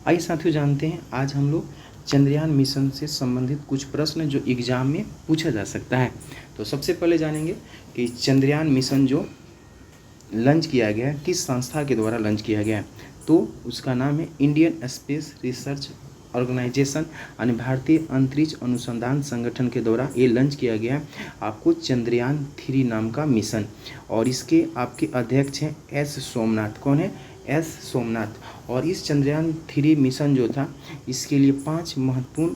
आइए साथियों जानते हैं आज हम लोग चंद्रयान मिशन से संबंधित कुछ प्रश्न जो एग्ज़ाम में पूछा जा सकता है। तो सबसे पहले जानेंगे कि चंद्रयान मिशन जो लॉन्च किया गया है किस संस्था के द्वारा लॉन्च किया गया है। तो उसका नाम है इंडियन स्पेस रिसर्च ऑर्गेनाइजेशन यानी भारतीय अंतरिक्ष अनुसंधान संगठन के द्वारा ये लॉन्च किया गया है आपको चंद्रयान 3 नाम का मिशन। और इसके आपके अध्यक्ष हैं एस सोमनाथ। कौन है? एस सोमनाथ। और इस चंद्रयान 3 मिशन जो था इसके लिए 5 महत्वपूर्ण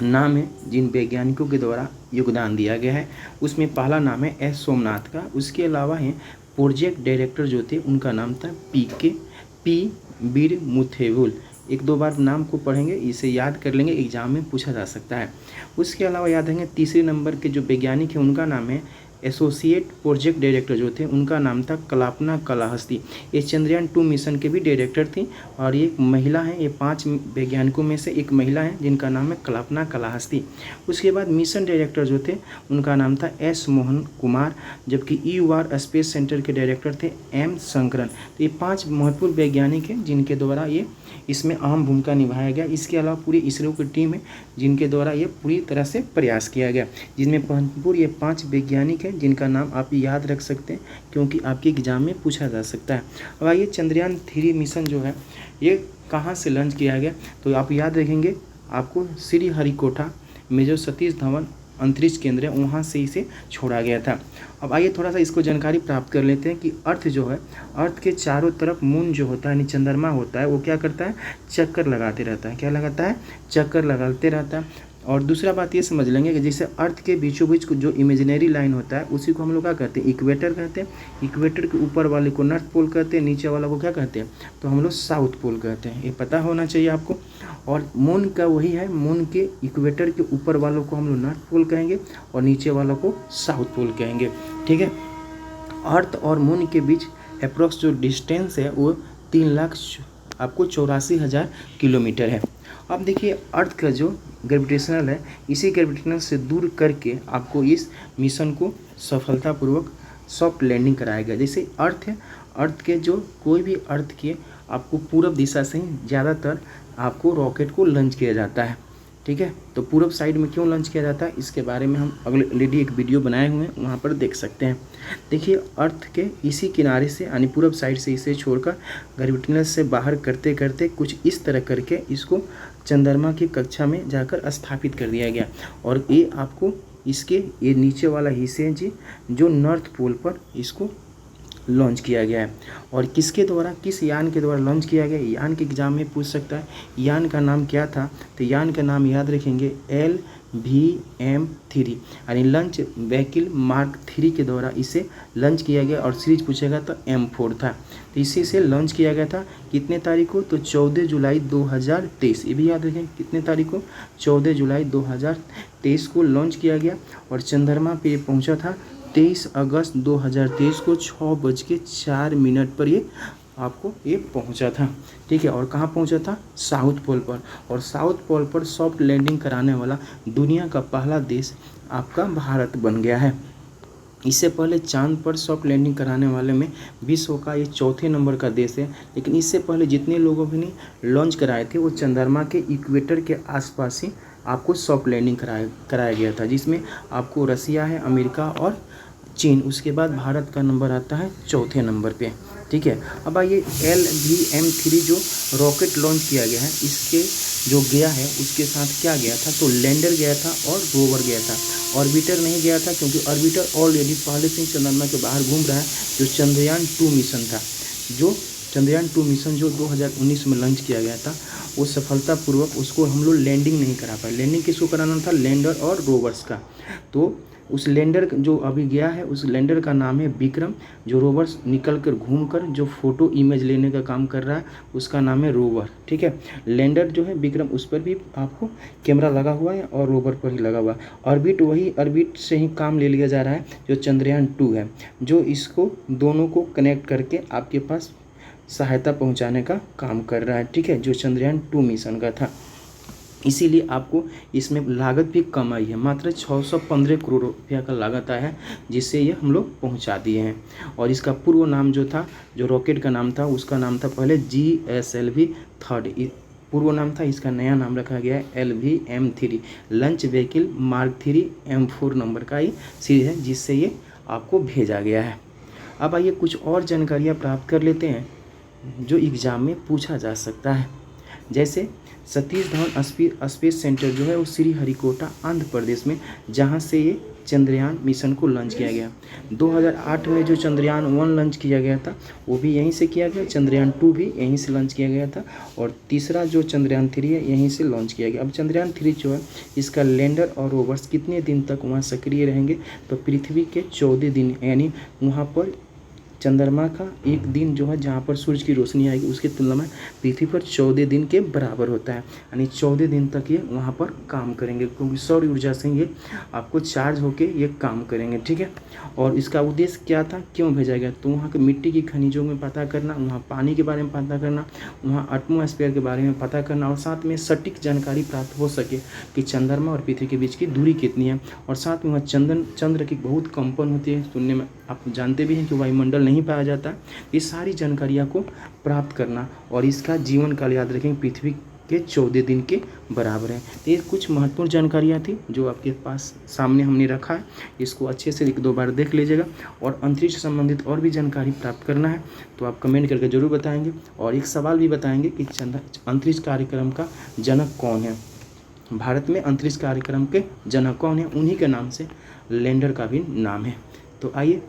नाम है जिन वैज्ञानिकों के द्वारा योगदान दिया गया है। उसमें पहला नाम है एस सोमनाथ का। उसके अलावा हैं प्रोजेक्ट डायरेक्टर जो थे उनका नाम था पी वीर मुथेवुल। एक दो बार नाम को पढ़ेंगे, इसे याद कर लेंगे, एग्जाम में पूछा जा सकता है। उसके अलावा याद रखेंगे तीसरे नंबर के जो वैज्ञानिक हैं उनका नाम है एसोसिएट प्रोजेक्ट डायरेक्टर जो थे उनका नाम था कल्पना कलाहस्ती। ये चंद्रयान 2 मिशन के भी डायरेक्टर थी और ये एक महिला है। ये 5 वैज्ञानिकों में से एक महिला है जिनका नाम है कल्पना कलाहस्ती। उसके बाद मिशन डायरेक्टर जो थे उनका नाम था एस मोहन कुमार, जबकि EUR स्पेस सेंटर के डायरेक्टर थे M शंकरन। तो ये 5 महत्वपूर्ण वैज्ञानिक हैं जिनके द्वारा ये इसमें अहम भूमिका निभाया गया। इसके अलावा पूरी इसरो की टीम है जिनके द्वारा ये पूरी तरह से प्रयास किया गया, जिनमें महत्वपूर्ण ये 5 वैज्ञानिक हैं जिनका नाम आप याद रख सकते हैं क्योंकि आपके एग्जाम में पूछा जा सकता है। अब आइए चंद्रयान 3 मिशन जो है ये कहाँ से लॉन्च किया गया, तो आप याद रखेंगे आपको श्रीहरिकोटा में जो सतीश धवन अंतरिक्ष केंद्र है वहाँ से इसे छोड़ा गया था। अब आइए थोड़ा सा इसको जानकारी प्राप्त कर लेते हैं कि अर्थ जो है, अर्थ के चारों तरफ मून जो होता है यानी चंद्रमा होता है वो क्या करता है? चक्कर लगाते रहता है। क्या लगाता है? चक्कर लगाते रहता है। और दूसरा बात ये समझ लेंगे कि जैसे अर्थ के बीचों बीच जो इमेजिनरी लाइन होता है उसी को हम लोग क्या कहते हैं? इक्वेटर कहते हैं। इक्वेटर के ऊपर वाले को नॉर्थ पोल कहते हैं, नीचे वाला को क्या कहते हैं? तो हम लोग साउथ पोल कहते हैं। ये पता होना चाहिए आपको। और मून का वही है, मून के इक्वेटर के ऊपर वालों को हम लोग नॉर्थ पोल कहेंगे और नीचे वालों को साउथ पोल कहेंगे। ठीक है। अर्थ और मून के बीच अप्रोक्स जो डिस्टेंस है वो 3,84,000 किलोमीटर है। अब देखिए अर्थ का जो ग्रेविटेशनल है इसी ग्रेविटेशनल से दूर करके आपको इस मिशन को सफलतापूर्वक सॉफ्ट लैंडिंग कराया गया। जैसे अर्थ है, अर्थ के जो कोई भी अर्थ के आपको पूरब दिशा से ही ज़्यादातर आपको रॉकेट को लॉन्च किया जाता है। ठीक है। तो पूरब साइड में क्यों लॉन्च किया जाता है इसके बारे में हम अगले ऑलरेडी एक वीडियो बनाए हुए हैं, वहाँ पर देख सकते हैं। देखिए अर्थ के इसी किनारे से यानी पूरब साइड से इसे छोड़कर ग्रेविटेशनल से बाहर करते करते कुछ इस तरह करके इसको चंद्रमा की कक्षा में जाकर स्थापित कर दिया गया। और ये आपको इसके ये नीचे वाला हिस्से जी जो नॉर्थ पोल पर इसको लॉन्च किया गया है। और किसके द्वारा, किस यान के द्वारा लॉन्च किया गया? यान के एग्जाम में पूछ सकता है। यान का नाम क्या था? तो यान का नाम याद रखेंगे LVM-3 यानी लॉन्च व्हीकल मार्क 3 के द्वारा इसे लॉन्च किया गया। और सीरीज पूछेगा तो M4 था। तो इसी से लॉन्च किया गया था। कितने तारीख को? तो 14 जुलाई 2023। ये भी याद रखें कितने तारीख को? 14 जुलाई 2023 को लॉन्च किया गया। और चंद्रमा पे ये पहुंचा था 23 अगस्त 2023 को 6:04 पर ये आपको ये पहुंचा था। ठीक है। और कहाँ पहुंचा था? साउथ पोल पर। और साउथ पोल पर सॉफ्ट लैंडिंग कराने वाला दुनिया का पहला देश आपका भारत बन गया है। इससे पहले चांद पर सॉफ्ट लैंडिंग कराने वाले में विश्व का ये चौथे नंबर का देश है। लेकिन इससे पहले जितने लोगों ने लॉन्च कराए थे वो चंद्रमा के इक्वेटर के आसपास ही आपको सॉफ्ट लैंडिंग कराया गया था, जिसमें आपको रसिया है, अमेरिका और चीन। उसके बाद भारत का नंबर आता है चौथे नंबर पे। ठीक है। अब आइए LVM-3 जो रॉकेट लॉन्च किया गया है इसके जो गया है उसके साथ क्या गया था? तो लैंडर गया था और रोवर गया था। ऑर्बिटर नहीं गया था क्योंकि ऑर्बिटर ऑलरेडी पहले से ही चंद्रमा के बाहर घूम रहा है। जो चंद्रयान 2 मिशन था, जो चंद्रयान 2 मिशन जो 2019 में लॉन्च किया गया था वो सफलतापूर्वक उसको हम लोग लैंडिंग नहीं करा पाए। लैंडिंग किसको कराना था? लैंडर और रोवर्स का। तो उस लैंडर जो अभी गया है उस लैंडर का नाम है विक्रम। जो रोवर्स निकल कर घूम कर जो फोटो इमेज लेने का काम कर रहा है उसका नाम है रोवर। ठीक है। लैंडर जो है विक्रम उस पर भी आपको कैमरा लगा हुआ है और रोवर पर ही लगा हुआ है। ऑर्बिट वही ऑर्बिट से ही काम ले लिया जा रहा है जो चंद्रयान 2 है, जो इसको दोनों को कनेक्ट करके आपके पास सहायता पहुंचाने का काम कर रहा है। ठीक है। जो चंद्रयान 2 मिशन का था। इसीलिए आपको इसमें लागत भी कम आई है, मात्र 615 करोड़ रुपया का लागत आया है, जिससे ये हम लोग पहुँचा दिए हैं। और इसका पूर्व नाम जो था, जो रॉकेट का नाम था, उसका नाम था पहले GSLV 3 पूर्व नाम था। इसका नया नाम रखा गया है LVM-3 lunch vehicle mark 3 M4 number का ये सीरीज है, जिससे ये आपको भेजा गया है। अब आइए कुछ और जानकारियाँ प्राप्त कर लेते हैं जो एग्ज़ाम में पूछा जा सकता है। जैसे सतीश धवन स्पेस सेंटर जो है वो श्रीहरिकोटा आंध्र प्रदेश में, जहाँ से ये चंद्रयान मिशन को लॉन्च किया गया। 2008 में जो चंद्रयान 1 लॉन्च किया गया था वो भी यहीं से किया गया, चंद्रयान 2 भी यहीं से लॉन्च किया गया था, और तीसरा जो चंद्रयान 3 है यहीं से लॉन्च किया गया। अब चंद्रयान 3 जो है इसका लैंडर और रोवर्स कितने दिन तक वहाँ सक्रिय रहेंगे, तो पृथ्वी के 14 दिन, यानी वहाँ पर चंद्रमा का एक दिन जो है जहाँ पर सूरज की रोशनी आएगी उसकी तुलना में पृथ्वी पर 14 दिन के बराबर होता है, यानी 14 दिन तक ये वहाँ पर काम करेंगे, क्योंकि सौर ऊर्जा से ये आपको चार्ज होके ये काम करेंगे। ठीक है, और इसका उद्देश्य क्या था, क्यों भेजा गया, तो वहाँ के मिट्टी की खनिजों में पता करना, वहाँ पानी के बारे में पता करना, वहाँ एटमॉस्फेयर के बारे में पता करना, और साथ में सटीक जानकारी प्राप्त हो सके कि चंद्रमा और पृथ्वी के बीच की दूरी कितनी है। और साथ में वहाँ चंद्र की बहुत कंपन होती है, सुनने में आप जानते भी हैं कि वायुमंडल नहीं पाया जाता। ये सारी जानकारियाँ को प्राप्त करना, और इसका जीवन काल याद रखेंगे पृथ्वी के 14 दिन के बराबर है। तो ये कुछ महत्वपूर्ण जानकारियाँ थी जो आपके पास सामने हमने रखा है, इसको अच्छे से 1-2 बार देख लीजिएगा। और अंतरिक्ष से संबंधित और भी जानकारी प्राप्त करना है तो आप कमेंट करके ज़रूर बताएंगे, और एक सवाल भी बताएंगे कि अंतरिक्ष कार्यक्रम का जनक कौन है। भारत में अंतरिक्ष कार्यक्रम के जनक कौन है, उन्हीं के नाम से लैंडर का भी नाम है। तो आइए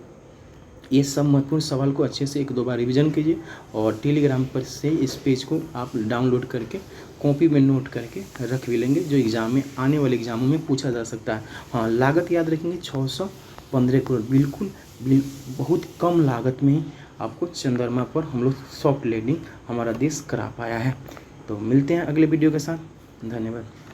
ये सब महत्वपूर्ण सवाल को अच्छे से 1-2 बार रिवीजन कीजिए, और टेलीग्राम पर से इस पेज को आप डाउनलोड करके कॉपी में नोट करके रख भी लेंगे, जो एग्ज़ाम में आने वाले एग्ज़ामों में पूछा जा सकता है। हाँ, लागत याद रखेंगे 615 करोड़, बिल्कुल बहुत कम लागत में ही आपको चंद्रमा पर हम लोग सॉफ्ट लैंडिंग हमारा देश करा पाया है। तो मिलते हैं अगले वीडियो के साथ, धन्यवाद।